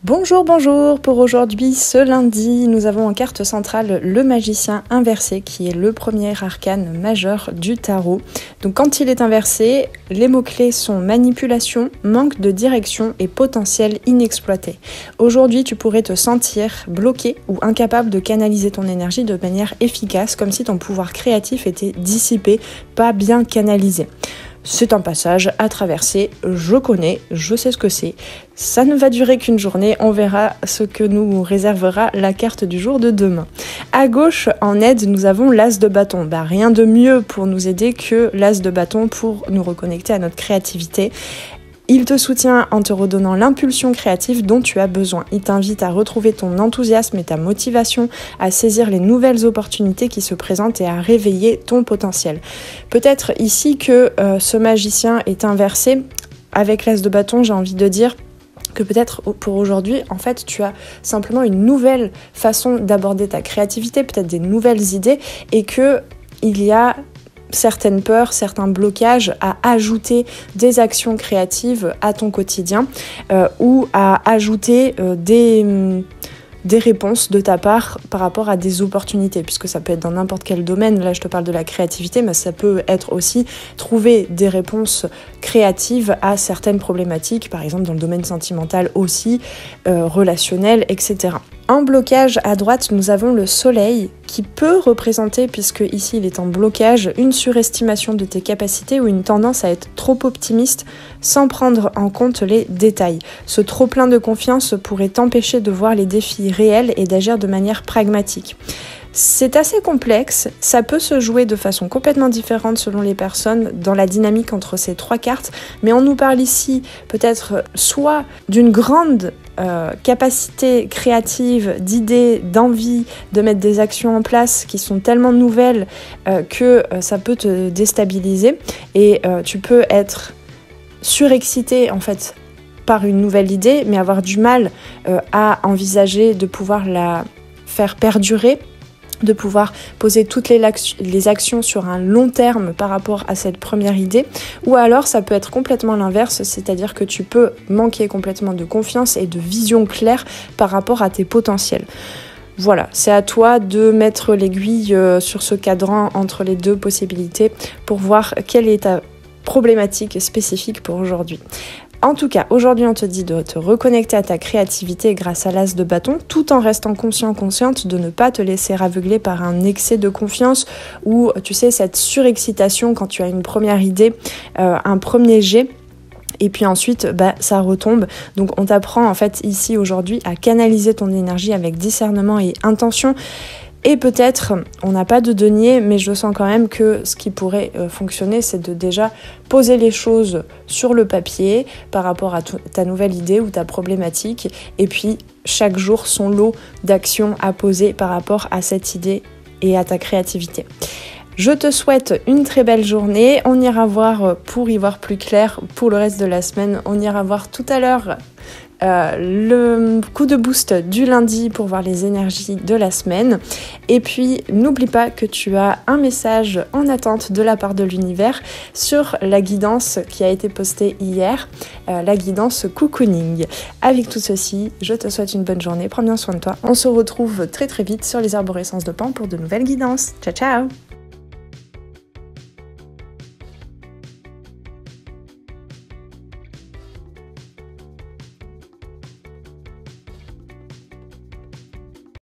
Bonjour, bonjour. Pour aujourd'hui, ce lundi, nous avons en carte centrale le magicien inversé qui est le premier arcane majeur du tarot. Donc quand il est inversé, les mots-clés sont manipulation, manque de direction et potentiel inexploité. Aujourd'hui, tu pourrais te sentir bloqué ou incapable de canaliser ton énergie de manière efficace, comme si ton pouvoir créatif était dissipé, pas bien canalisé. C'est un passage à traverser, je connais, je sais ce que c'est. Ça ne va durer qu'une journée, on verra ce que nous réservera la carte du jour de demain. À gauche, en aide, nous avons l'as de bâton. Rien de mieux pour nous aider que l'as de bâton pour nous reconnecter à notre créativité. Il te soutient en te redonnant l'impulsion créative dont tu as besoin. Il t'invite à retrouver ton enthousiasme et ta motivation, à saisir les nouvelles opportunités qui se présentent et à réveiller ton potentiel. Peut-être ici que ce magicien est inversé. Avec l'as de bâton, j'ai envie de dire que peut-être pour aujourd'hui, en fait, tu as simplement une nouvelle façon d'aborder ta créativité, peut-être des nouvelles idées, et que il y a certaines peurs, certains blocages à ajouter des actions créatives à ton quotidien ou à ajouter des réponses de ta part par rapport à des opportunités, puisque ça peut être dans n'importe quel domaine. Là, je te parle de la créativité, mais ça peut être aussi trouver des réponses créatives à certaines problématiques, par exemple dans le domaine sentimental aussi, relationnel, etc. En blocage à droite, nous avons le soleil qui peut représenter, puisque ici il est en blocage, une surestimation de tes capacités ou une tendance à être trop optimiste sans prendre en compte les détails. Ce trop plein de confiance pourrait t'empêcher de voir les défis réels et d'agir de manière pragmatique. C'est assez complexe, ça peut se jouer de façon complètement différente selon les personnes dans la dynamique entre ces trois cartes, mais on nous parle ici peut-être soit d'une grande capacité créative, d'idées, d'envie de mettre des actions en place qui sont tellement nouvelles que ça peut te déstabiliser et tu peux être surexcité en fait par une nouvelle idée, mais avoir du mal à envisager de pouvoir la faire perdurer, de pouvoir poser toutes les actions sur un long terme par rapport à cette première idée, ou alors ça peut être complètement l'inverse, c'est-à-dire que tu peux manquer complètement de confiance et de vision claire par rapport à tes potentiels. Voilà, c'est à toi de mettre l'aiguille sur ce cadran entre les deux possibilités pour voir quelle est ta problématique spécifique pour aujourd'hui. En tout cas, aujourd'hui, on te dit de te reconnecter à ta créativité grâce à l'as de bâton, tout en restant consciente de ne pas te laisser aveugler par un excès de confiance ou, tu sais, cette surexcitation quand tu as une première idée, un premier jet. Et puis ensuite, ça retombe. Donc on t'apprend en fait ici aujourd'hui à canaliser ton énergie avec discernement et intention. Et peut-être, on n'a pas de denier, mais je sens quand même que ce qui pourrait fonctionner, c'est de déjà poser les choses sur le papier par rapport à ta nouvelle idée ou ta problématique. Et puis, chaque jour, son lot d'actions à poser par rapport à cette idée et à ta créativité. Je te souhaite une très belle journée. On ira voir, pour y voir plus clair, pour le reste de la semaine, on ira voir tout à l'heure le coup de boost du lundi pour voir les énergies de la semaine. Et puis, n'oublie pas que tu as un message en attente de la part de l'univers sur la guidance qui a été postée hier, la guidance cocooning. Avec tout ceci, je te souhaite une bonne journée. Prends bien soin de toi. On se retrouve très très vite sur les arborescences de Pan pour de nouvelles guidances. Ciao ciao!